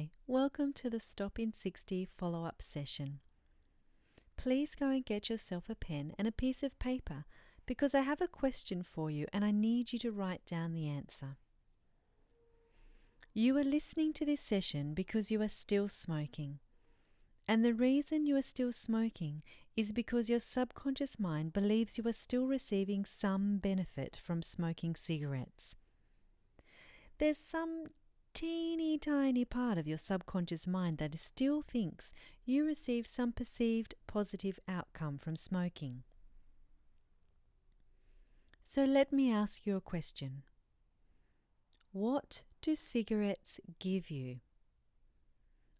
Hi, welcome to the stopin60 follow-up session. Please go and get yourself a pen and a piece of paper because I have a question for you and I need you to write down the answer. You are listening to this session because you are still smoking. And the reason you are still smoking is because your subconscious mind believes you are still receiving some benefit from smoking cigarettes. There's some teeny tiny part of your subconscious mind that still thinks you receive some perceived positive outcome from smoking. So let me ask you a question. What do cigarettes give you?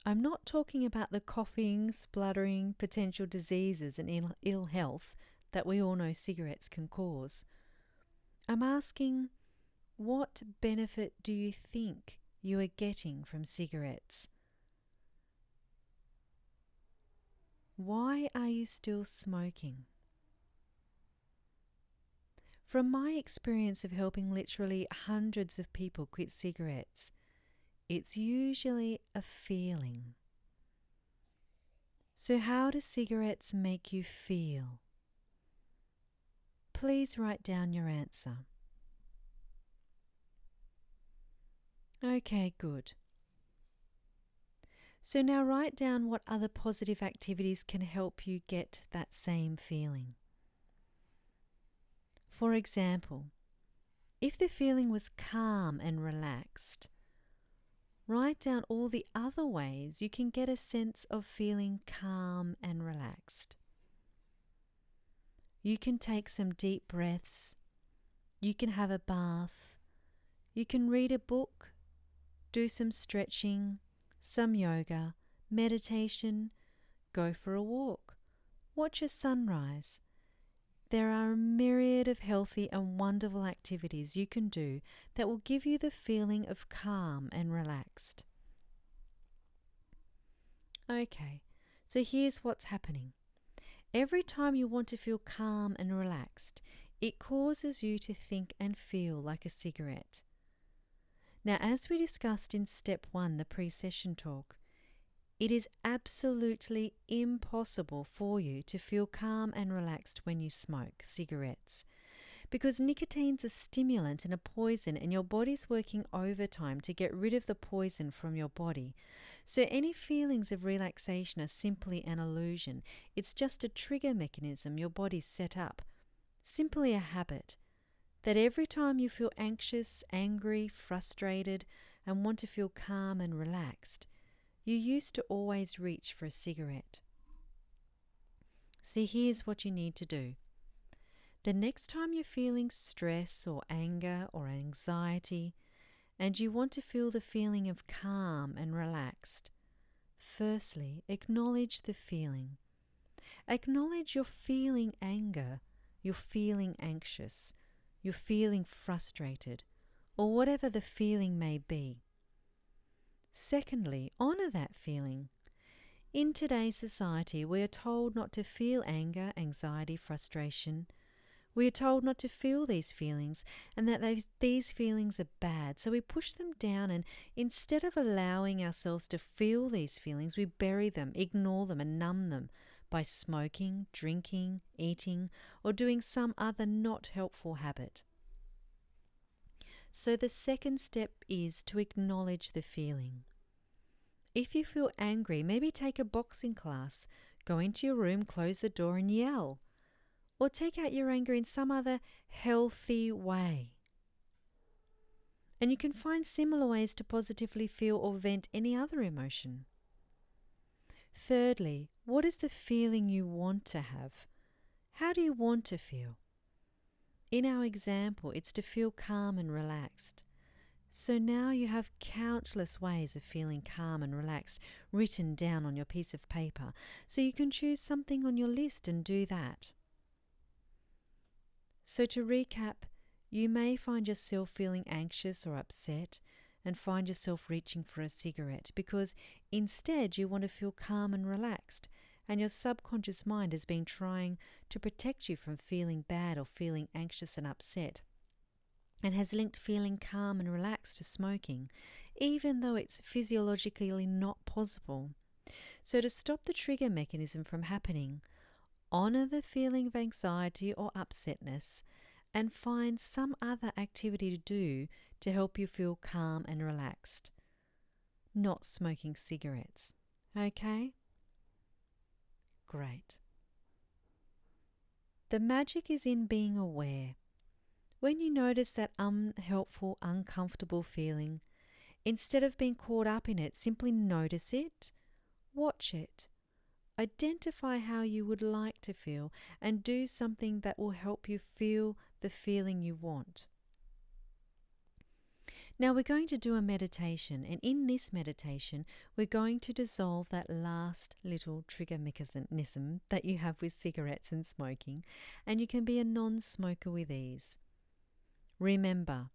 I'm not talking about the coughing, spluttering, potential diseases and ill health that we all know cigarettes can cause. I'm asking, what benefit do you think you are getting from cigarettes? Why are you still smoking? From my experience of helping literally hundreds of people quit cigarettes, it's usually a feeling. So how do cigarettes make you feel? Please write down your answer. Okay, good. So now write down what other positive activities can help you get that same feeling. For example, if the feeling was calm and relaxed, write down all the other ways you can get a sense of feeling calm and relaxed. You can take some deep breaths. You can have a bath. You can read a book, do some stretching, some yoga, meditation, go for a walk, watch a sunrise. There are a myriad of healthy and wonderful activities you can do that will give you the feeling of calm and relaxed. Okay, so here's what's happening. Every time you want to feel calm and relaxed, it causes you to think and feel like a cigarette. Now, as we discussed in step 1, the pre-session talk, it is absolutely impossible for you to feel calm and relaxed when you smoke cigarettes because nicotine's a stimulant and a poison and your body's working overtime to get rid of the poison from your body. So any feelings of relaxation are simply an illusion. It's just a trigger mechanism your body's set up, simply a habit, that every time you feel anxious, angry, frustrated, and want to feel calm and relaxed, you used to always reach for a cigarette. See, here's what you need to do. The next time you're feeling stress or anger or anxiety, and you want to feel the feeling of calm and relaxed, firstly, acknowledge the feeling. Acknowledge you're feeling anger, you're feeling anxious, you're feeling frustrated, or whatever the feeling may be. Secondly, honor that feeling. In today's society, we are told not to feel anger, anxiety, frustration. We are told not to feel these feelings and that these feelings are bad. So we push them down, and instead of allowing ourselves to feel these feelings, we bury them, ignore them and numb them by smoking, drinking, eating, or doing some other not helpful habit. So the second step is to acknowledge the feeling. If you feel angry, maybe take a boxing class, go into your room, close the door and yell. Or take out your anger in some other healthy way. And you can find similar ways to positively feel or vent any other emotion. Thirdly, what is the feeling you want to have? How do you want to feel? In our example, it's to feel calm and relaxed. So now you have countless ways of feeling calm and relaxed written down on your piece of paper. So you can choose something on your list and do that. So to recap, you may find yourself feeling anxious or upset and find yourself reaching for a cigarette because instead you want to feel calm and relaxed, and your subconscious mind has been trying to protect you from feeling bad or feeling anxious and upset, and has linked feeling calm and relaxed to smoking. even though it's physiologically not possible. So to stop the trigger mechanism from happening, honor the feeling of anxiety or upsetness and find some other activity to do to help you feel calm and relaxed. Not smoking cigarettes. Okay? Great. The magic is in being aware. When you notice that unhelpful, uncomfortable feeling, instead of being caught up in it, simply notice it, watch it, identify how you would like to feel, and do something that will help you feel the feeling you want. Now we're going to do a meditation, and in this meditation, we're going to dissolve that last little trigger mechanism that you have with cigarettes and smoking, and you can be a non-smoker with ease. Remember,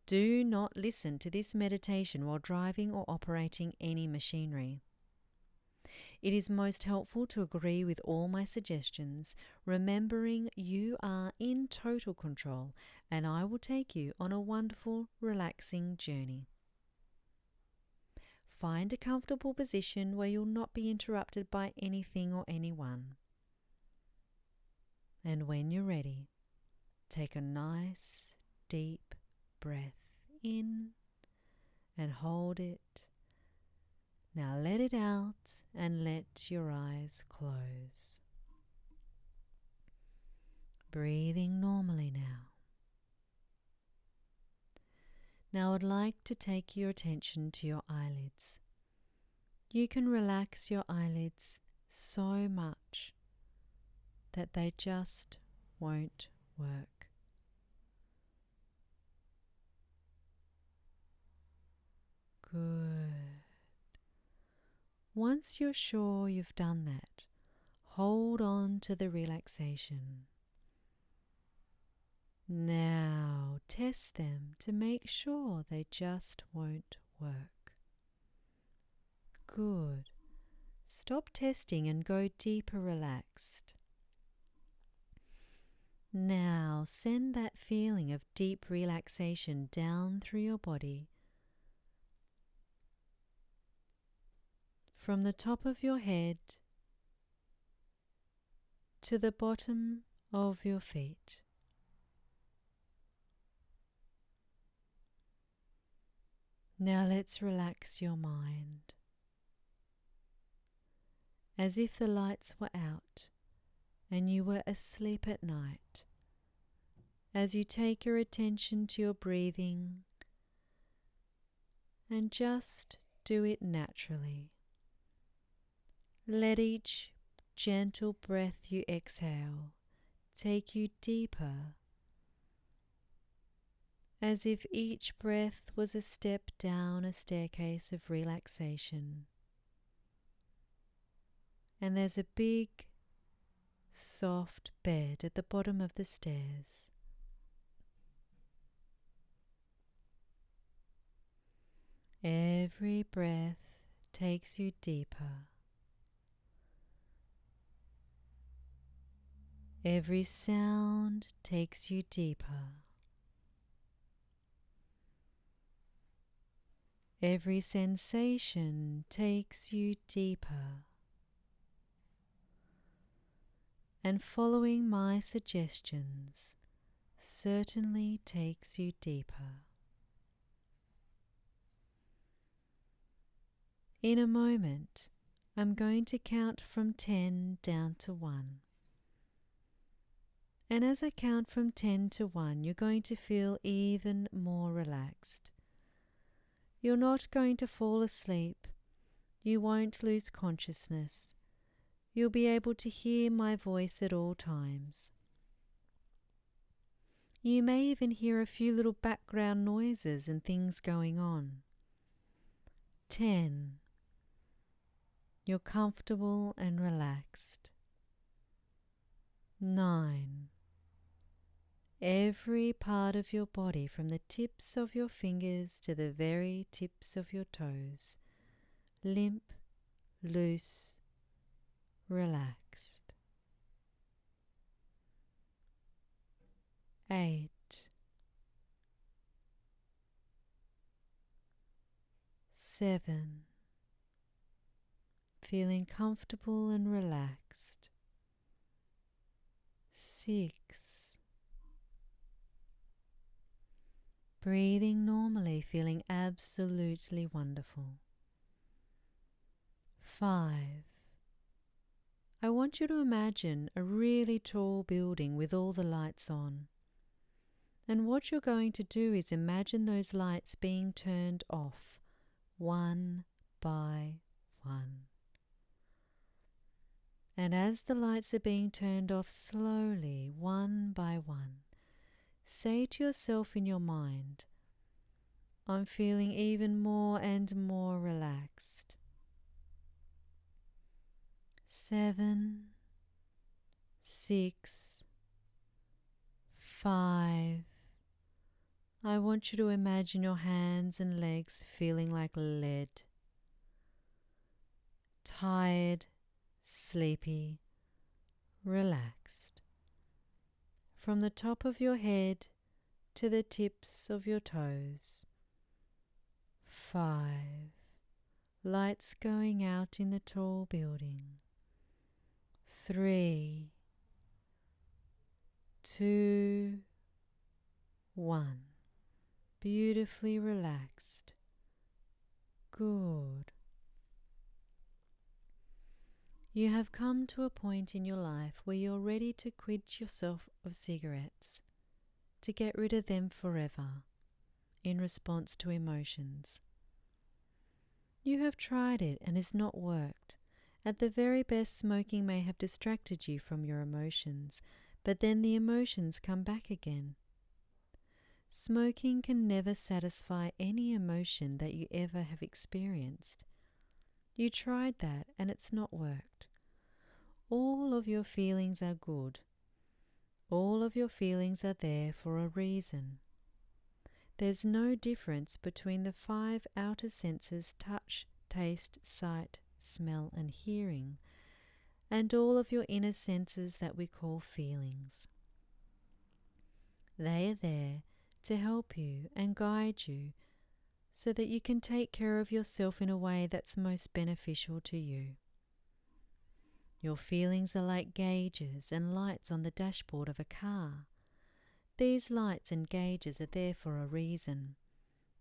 do not listen to this meditation while driving or operating any machinery. It is most helpful to agree with all my suggestions, remembering you are in total control and I will take you on a wonderful, relaxing journey. Find a comfortable position where you'll not be interrupted by anything or anyone. And when you're ready, take a nice, deep breath in and hold it. Now let it out and let your eyes close. Breathing normally now. Now I'd like to take your attention to your eyelids. You can relax your eyelids so much that they just won't work. Good. Once you're sure you've done that, hold on to the relaxation. Now test them to make sure they just won't work. Good. Stop testing and go deeper relaxed. Now send that feeling of deep relaxation down through your body, from the top of your head to the bottom of your feet. Now let's relax your mind. As if the lights were out and you were asleep at night. As you take your attention to your breathing and just do it naturally. Let each gentle breath you exhale take you deeper, as if each breath was a step down a staircase of relaxation. And there's a big, soft bed at the bottom of the stairs. Every breath takes you deeper. Every sound takes you deeper. Every sensation takes you deeper. And following my suggestions certainly takes you deeper. In a moment, I'm going to count from 10 down to 1. And as I count from 10 to 1, you're going to feel even more relaxed. You're not going to fall asleep. You won't lose consciousness. You'll be able to hear my voice at all times. You may even hear a few little background noises and things going on. 10. You're comfortable and relaxed. 9. Every part of your body, from the tips of your fingers to the very tips of your toes, limp, loose, relaxed. 8. 7. Feeling comfortable and relaxed. 6. Breathing normally, feeling absolutely wonderful. 5. I want you to imagine a really tall building with all the lights on. And what you're going to do is imagine those lights being turned off, one by one. And as the lights are being turned off slowly, one by one, say to yourself in your mind, I'm feeling even more and more relaxed. 7, 6, 5. I want you to imagine your hands and legs feeling like lead. Tired, sleepy, relaxed. From the top of your head to the tips of your toes. 5. Lights going out in the tall building. 3, 2, 1. Beautifully relaxed. Good. You have come to a point in your life where you're ready to quit yourself of cigarettes, to get rid of them forever, in response to emotions. You have tried it and it's not worked. At the very best, smoking may have distracted you from your emotions, but then the emotions come back again. Smoking can never satisfy any emotion that you ever have experienced. You tried that and it's not worked. All of your feelings are good. All of your feelings are there for a reason. There's no difference between the 5 outer senses, touch, taste, sight, smell, and hearing, and all of your inner senses that we call feelings. They are there to help you and guide you so that you can take care of yourself in a way that's most beneficial to you. Your feelings are like gauges and lights on the dashboard of a car. These lights and gauges are there for a reason.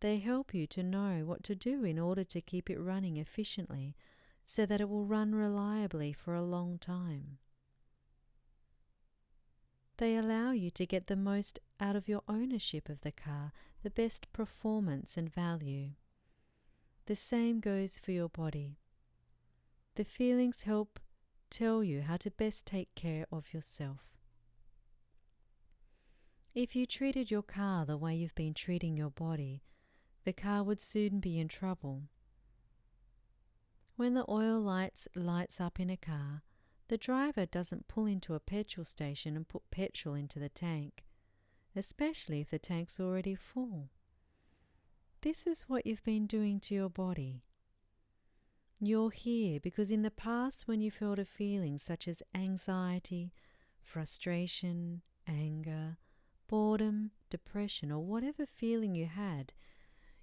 They help you to know what to do in order to keep it running efficiently so that it will run reliably for a long time. They allow you to get the most out of your ownership of the car, the best performance and value. The same goes for your body. The feelings help tell you how to best take care of yourself. If you treated your car the way you've been treating your body, the car would soon be in trouble. When the oil lights up in a car, the driver doesn't pull into a petrol station and put petrol into the tank, especially if the tank's already full. This is what you've been doing to your body. You're here because in the past when you felt a feeling such as anxiety, frustration, anger, boredom, depression, or whatever feeling you had,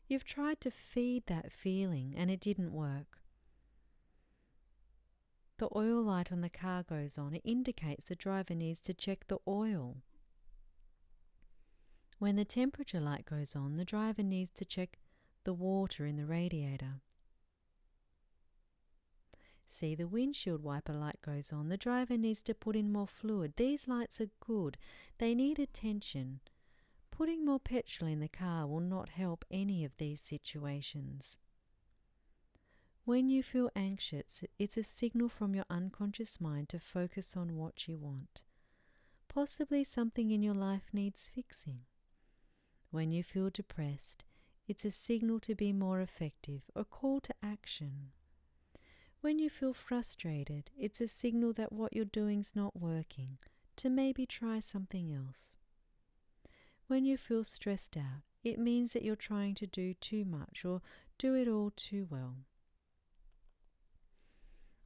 you've tried to feed that feeling and it didn't work. The oil light on the car goes on. It indicates the driver needs to check the oil. When the temperature light goes on, the driver needs to check the water in the radiator. See, the windshield wiper light goes on. The driver needs to put in more fluid. These lights are good. They need attention. Putting more petrol in the car will not help any of these situations. When you feel anxious, it's a signal from your unconscious mind to focus on what you want. Possibly something in your life needs fixing. When you feel depressed, it's a signal to be more effective, a call to action. When you feel frustrated, it's a signal that what you're doing's not working, to maybe try something else. When you feel stressed out, it means that you're trying to do too much or do it all too well.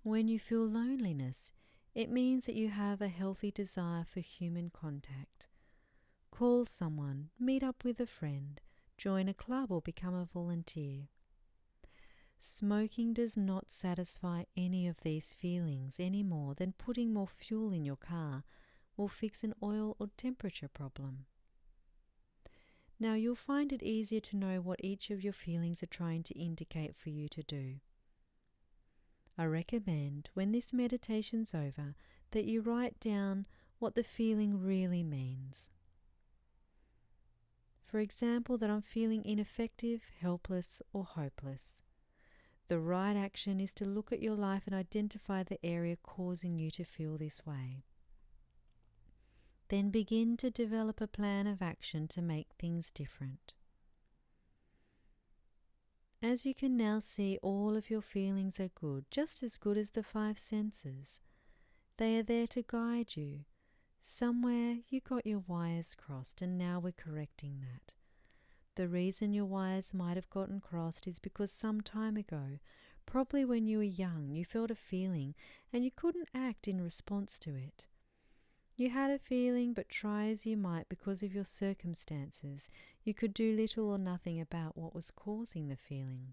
When you feel loneliness, it means that you have a healthy desire for human contact. Call someone, meet up with a friend, join a club or become a volunteer. Smoking does not satisfy any of these feelings any more than putting more fuel in your car will fix an oil or temperature problem. Now you'll find it easier to know what each of your feelings are trying to indicate for you to do. I recommend, when this meditation's over, that you write down what the feeling really means. For example, that I'm feeling ineffective, helpless, or hopeless. The right action is to look at your life and identify the area causing you to feel this way. Then begin to develop a plan of action to make things different. As you can now see, all of your feelings are good, just as good as the 5 senses. They are there to guide you. Somewhere you got your wires crossed, and now we're correcting that. The reason your wires might have gotten crossed is because some time ago, probably when you were young, you felt a feeling and you couldn't act in response to it. You had a feeling, but try as you might because of your circumstances, you could do little or nothing about what was causing the feeling.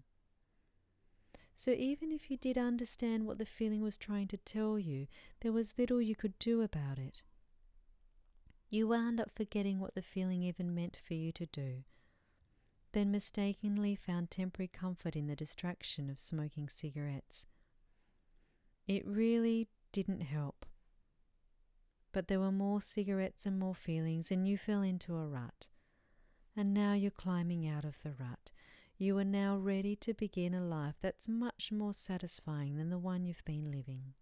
So even if you did understand what the feeling was trying to tell you, there was little you could do about it. You wound up forgetting what the feeling even meant for you to do, then mistakenly found temporary comfort in the distraction of smoking cigarettes. It really didn't help. But there were more cigarettes and more feelings, and you fell into a rut. And now you're climbing out of the rut. You are now ready to begin a life that's much more satisfying than the one you've been living.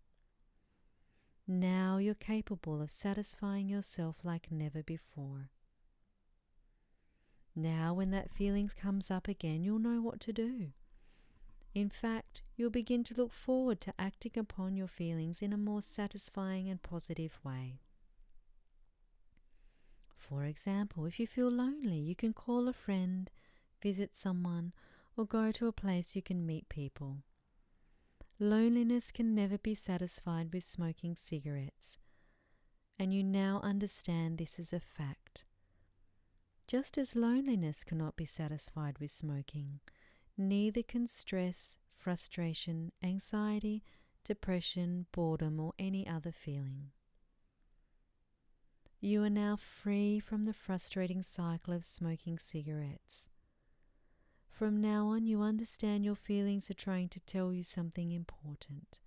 Now you're capable of satisfying yourself like never before. Now when that feeling comes up again, you'll know what to do. In fact, you'll begin to look forward to acting upon your feelings in a more satisfying and positive way. For example, if you feel lonely, you can call a friend, visit someone, or go to a place you can meet people. Loneliness can never be satisfied with smoking cigarettes, and you now understand this is a fact. Just as loneliness cannot be satisfied with smoking, neither can stress, frustration, anxiety, depression, boredom, or any other feeling. You are now free from the frustrating cycle of smoking cigarettes. From now on, you understand your feelings are trying to tell you something important.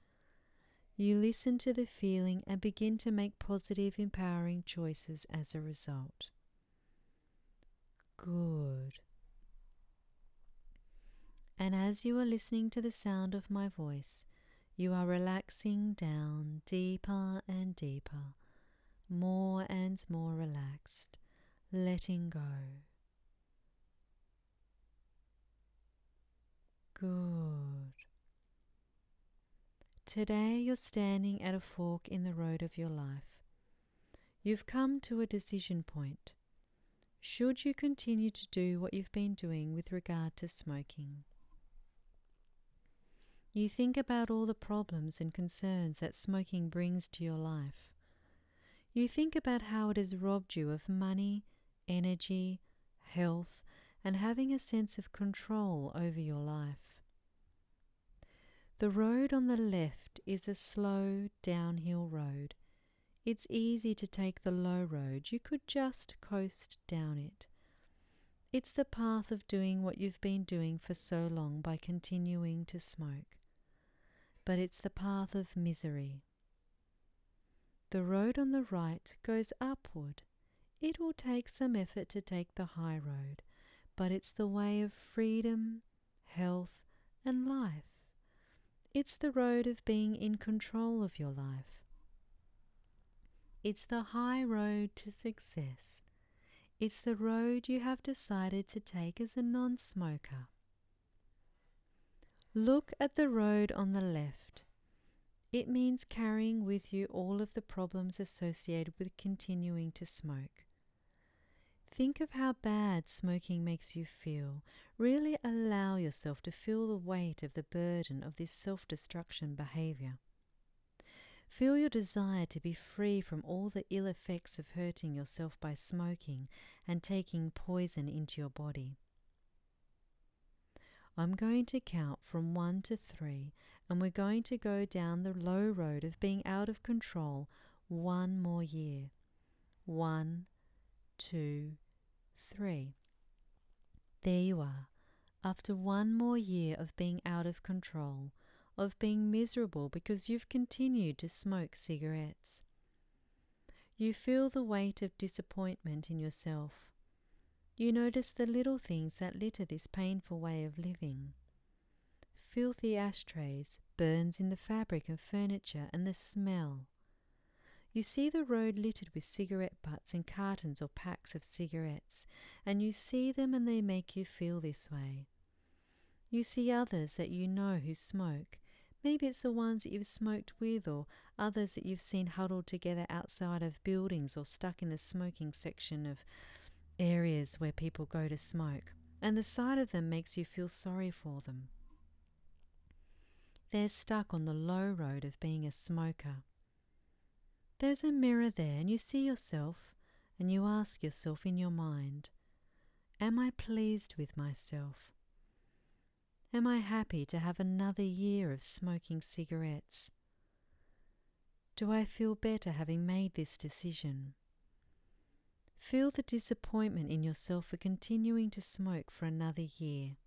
You listen to the feeling and begin to make positive, empowering choices as a result. Good. And as you are listening to the sound of my voice, you are relaxing down deeper and deeper, more and more relaxed, letting go. Good. Today you're standing at a fork in the road of your life. You've come to a decision point. Should you continue to do what you've been doing with regard to smoking? You think about all the problems and concerns that smoking brings to your life. You think about how it has robbed you of money, energy, health, and having a sense of control over your life. The road on the left is a slow downhill road. It's easy to take the low road. You could just coast down it. It's the path of doing what you've been doing for so long by continuing to smoke. But it's the path of misery. The road on the right goes upward. It will take some effort to take the high road, but it's the way of freedom, health, and life. It's the road of being in control of your life. It's the high road to success. It's the road you have decided to take as a non-smoker. Look at the road on the left. It means carrying with you all of the problems associated with continuing to smoke. Think of how bad smoking makes you feel. Really allow yourself to feel the weight of the burden of this self-destruction behavior. Feel your desire to be free from all the ill effects of hurting yourself by smoking and taking poison into your body. I'm going to count from 1 to 3, and we're going to go down the low road of being out of control one more year. 1, 2, 3. There you are. After one more year of being out of control, of being miserable because you've continued to smoke cigarettes. You feel the weight of disappointment in yourself. You notice the little things that litter this painful way of living. Filthy ashtrays, burns in the fabric of furniture, and the smell. You see the road littered with cigarette butts and cartons or packs of cigarettes, and you see them and they make you feel this way. You see others that you know who smoke. Maybe it's the ones that you've smoked with, or others that you've seen huddled together outside of buildings or stuck in the smoking section of areas where people go to smoke, and the sight of them makes you feel sorry for them. They're stuck on the low road of being a smoker. There's a mirror there, and you see yourself, and you ask yourself in your mind, am I pleased with myself? Am I happy to have another year of smoking cigarettes? Do I feel better having made this decision? Feel the disappointment in yourself for continuing to smoke for another year.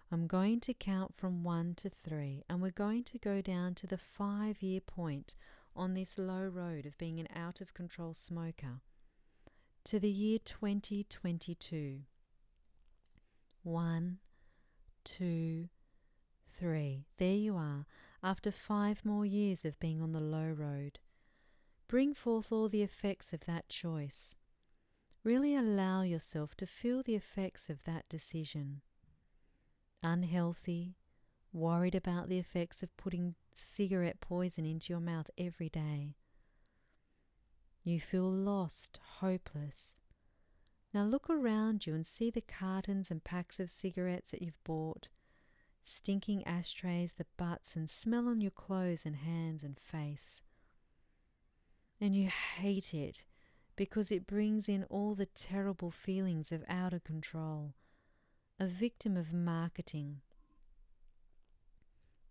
I'm going to count from 1 to 3, and we're going to go down to the 5-year point on this low road of being an out-of-control smoker, to the year 2022. 1, 2, 3. There you are, after 5 more years of being on the low road. Bring forth all the effects of that choice. Really allow yourself to feel the effects of that decision. Unhealthy, worried about the effects of putting cigarette poison into your mouth every day. You feel lost, hopeless. Now look around you and see the cartons and packs of cigarettes that you've bought, stinking ashtrays, the butts, and smell on your clothes and hands and face. And you hate it because it brings in all the terrible feelings of out of control, a victim of marketing.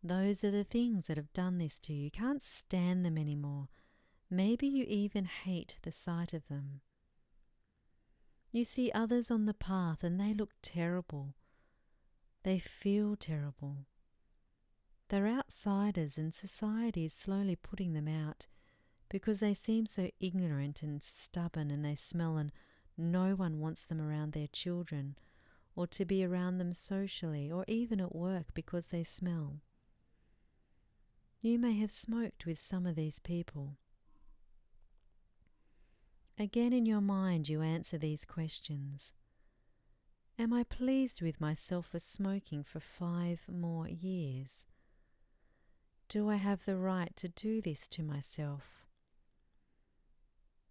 Those are the things that have done this to you. You can't stand them anymore. Maybe you even hate the sight of them. You see others on the path and they look terrible. They feel terrible. They're outsiders and society is slowly putting them out because they seem so ignorant and stubborn, and they smell, and no one wants them around their children or to be around them socially or even at work because they smell. You may have smoked with some of these people. Again in your mind you answer these questions. Am I pleased with myself for smoking for 5 more years? Do I have the right to do this to myself?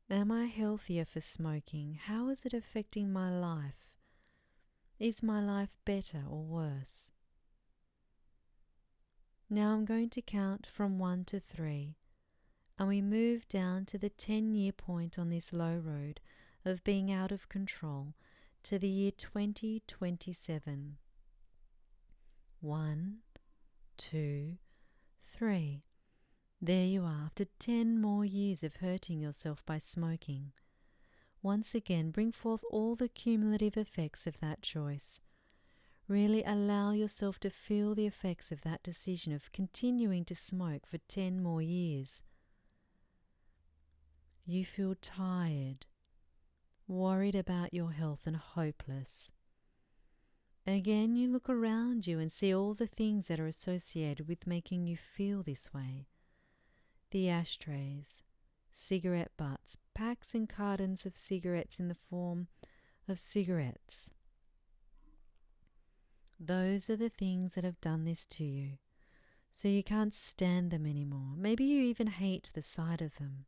Am I healthier for smoking? How is it affecting my life? Is my life better or worse? Now I'm going to count from 1 to 3, and we move down to the 10-year point on this low road of being out of control to the year 2027. 1, 2, 3. There you are, after 10 more years of hurting yourself by smoking. Once again, bring forth all the cumulative effects of that choice. Really allow yourself to feel the effects of that decision of continuing to smoke for 10 more years. You feel tired, worried about your health, and hopeless. Again, you look around you and see all the things that are associated with making you feel this way. The ashtrays, cigarette butts, packs and cartons of cigarettes in the form of cigarettes. Those are the things that have done this to you, so you can't stand them anymore. Maybe you even hate the sight of them.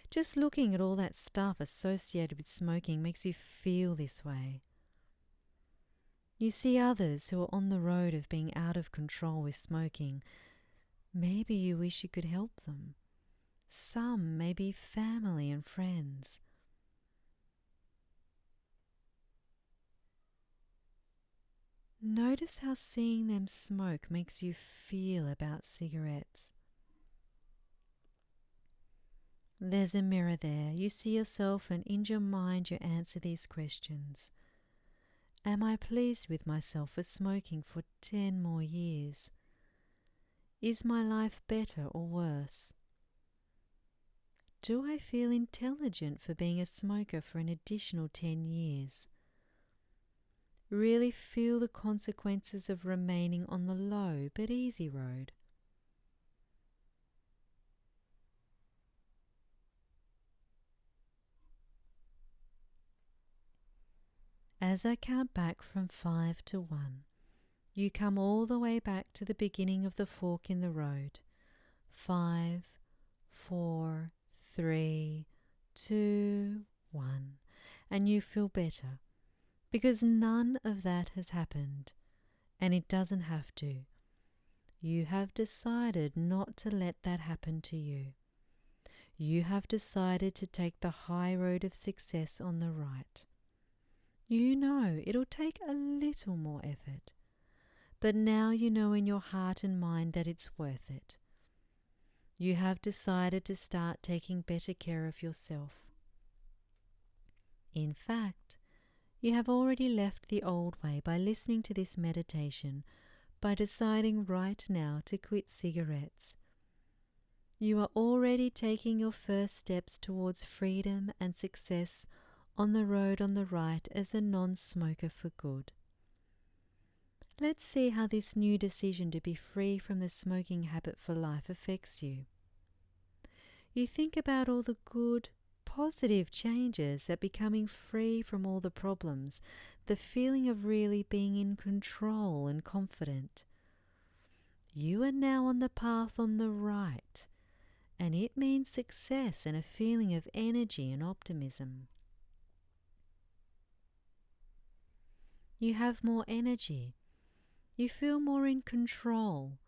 Just looking at all that stuff associated with smoking makes you feel this way. You see others who are on the road of being out of control with smoking. Maybe you wish you could help them. Some may be family and friends. Notice how seeing them smoke makes you feel about cigarettes. There's a mirror there. You see yourself, and in your mind you answer these questions. Am I pleased with myself for smoking for 10 more years? Is my life better or worse? Do I feel intelligent for being a smoker for an additional 10 years? Really feel the consequences of remaining on the low but easy road. As I count back from 5 to 1, you come all the way back to the beginning of the fork in the road. 5, 4, 3, 2, 1. And you feel better because none of that has happened, and it doesn't have to. You have decided not to let that happen to you. You have decided to take the high road of success on the right. You know it'll take a little more effort, but now you know in your heart and mind that it's worth it. You have decided to start taking better care of yourself. In fact, you have already left the old way by listening to this meditation, by deciding right now to quit cigarettes. You are already taking your first steps towards freedom and success on the road on the right as a non-smoker for good. Let's see how this new decision to be free from the smoking habit for life affects you. You think about all the good, positive changes that becoming free from all the problems, the feeling of really being in control and confident. You are now on the path on the right, and it means success and a feeling of energy and optimism. You have more energy. You feel more in control.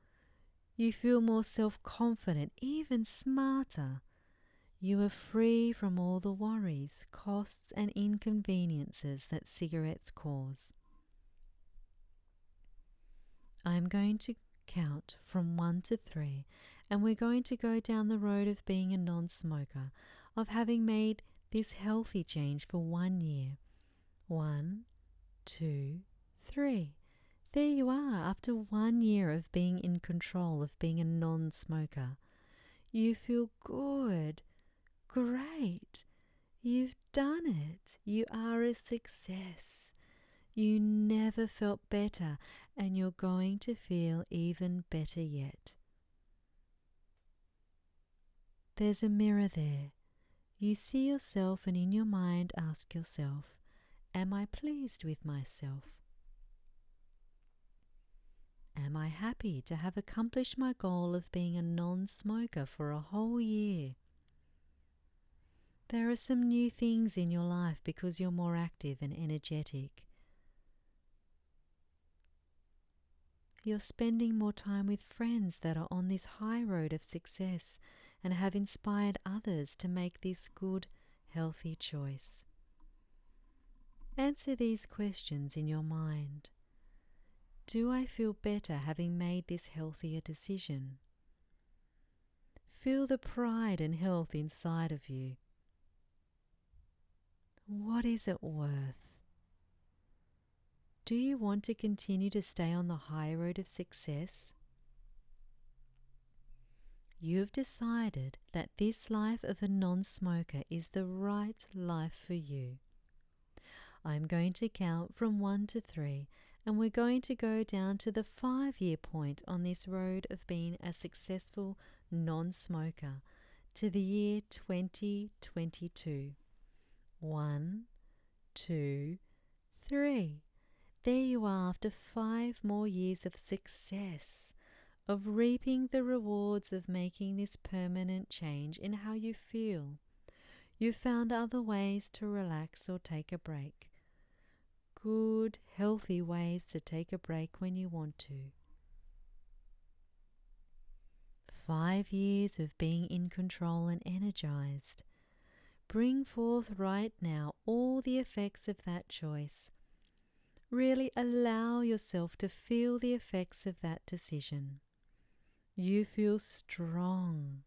You feel more self-confident, even smarter. You are free from all the worries, costs, and inconveniences that cigarettes cause. I'm going to count from 1 to 3, and we're going to go down the road of being a non-smoker, of having made this healthy change for 1 year. 1, 2, 3. There you are, after 1 year of being in control, of being a non-smoker. You feel good. Great. You've done it. You are a success. You never felt better, and you're going to feel even better yet. There's a mirror there. You see yourself, and in your mind ask yourself, am I pleased with myself? Am I happy to have accomplished my goal of being a non-smoker for a whole year? There are some new things in your life because you're more active and energetic. You're spending more time with friends that are on this high road of success and have inspired others to make this good, healthy choice. Answer these questions in your mind. Do I feel better having made this healthier decision? Feel the pride and health inside of you. What is it worth? Do you want to continue to stay on the high road of success? You've decided that this life of a non-smoker is the right life for you. I'm going to count from 1 to 3, and we're going to go down to the 5-year point on this road of being a successful non-smoker, to the year 2022. 1, 2, 3. There you are after 5 more years of success, of reaping the rewards of making this permanent change in how you feel. You've found other ways to relax or take a break. Good, healthy ways to take a break when you want to. 5 years of being in control and energized. Bring forth right now all the effects of that choice. Really allow yourself to feel the effects of that decision. You feel strong.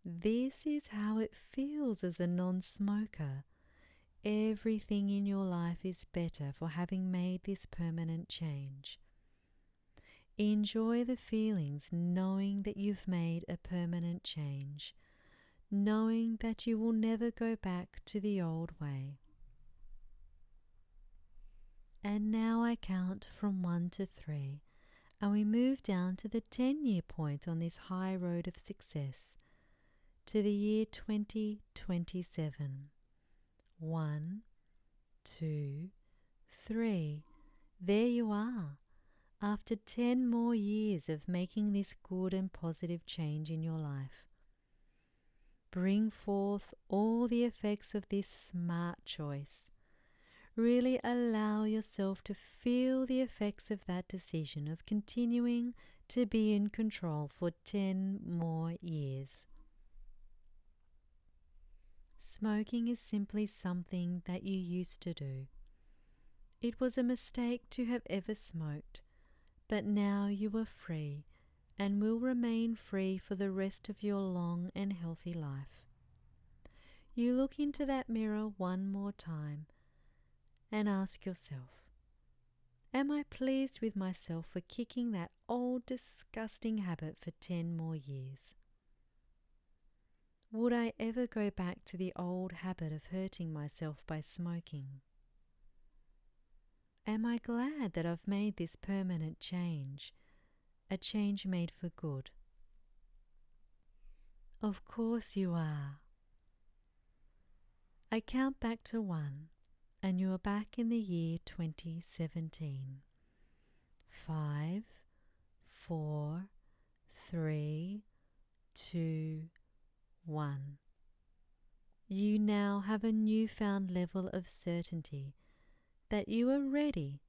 This is how it feels as a non-smoker. Everything in your life is better for having made this permanent change. Enjoy the feelings knowing that you've made a permanent change, knowing that you will never go back to the old way. And now I count from 1 to 3, and we move down to the 10-year point on this high road of success, to the year 2027. 1, 2, 3. There you are. After 10 more years of making this good and positive change in your life. Bring forth all the effects of this smart choice. Really allow yourself to feel the effects of that decision of continuing to be in control for 10 more years. Smoking is simply something that you used to do. It was a mistake to have ever smoked, but now you are free and will remain free for the rest of your long and healthy life. You look into that mirror one more time and ask yourself, am I pleased with myself for kicking that old disgusting habit for 10 more years? Would I ever go back to the old habit of hurting myself by smoking? Am I glad that I've made this permanent change, a change made for good? Of course you are. I count back to 1, and you are back in the year 2017. 5, 4, 3, 2, 1. You now have a newfound level of certainty that you are ready,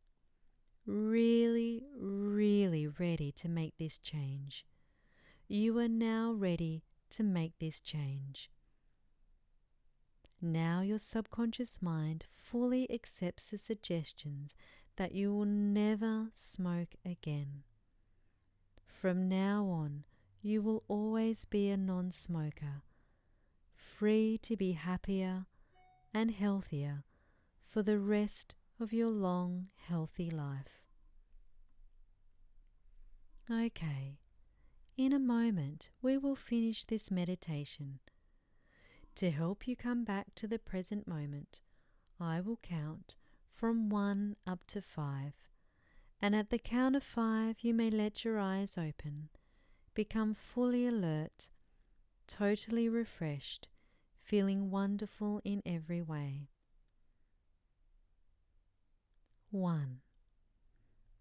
really, really ready to make this change. You are now ready to make this change. Now your subconscious mind fully accepts the suggestions that you will never smoke again. From now on, you will always be a non-smoker, free to be happier and healthier for the rest of your long, healthy life. Okay, in a moment we will finish this meditation. To help you come back to the present moment, I will count from 1 up to 5, and at the count of 5 you may let your eyes open, become fully alert, totally refreshed, feeling wonderful in every way. 1.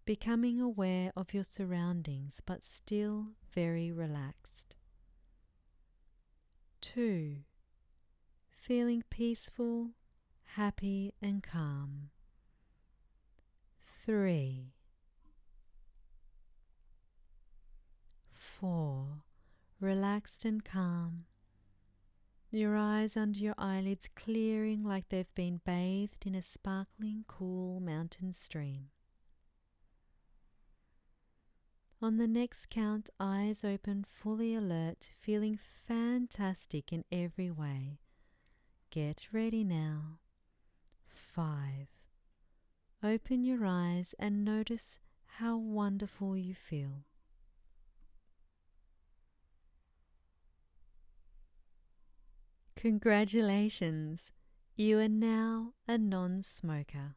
Becoming aware of your surroundings but still very relaxed. 2. Feeling peaceful, happy and calm. 3. 4. Relaxed and calm. Your eyes under your eyelids clearing like they've been bathed in a sparkling, cool mountain stream. On the next count, eyes open, fully alert, feeling fantastic in every way. Get ready now. 5. Open your eyes and notice how wonderful you feel. Congratulations! You are now a non-smoker.